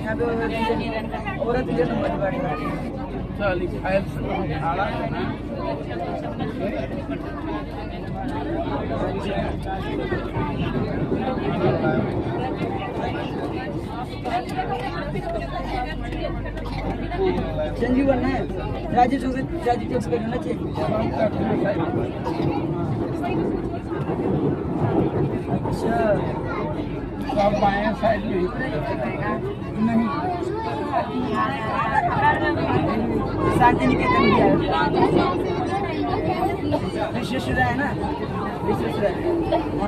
यहाँ पे औरत के नंबर गाड़ी चलिए फाइल संजीवन है राजीव चौक से राजीव चौक से करना चाहिए। अच्छा सब बाएं साइड में नहीं शांति निकेतन भी है विश्वेश्वरैया है ना विश्वेश्वरैया।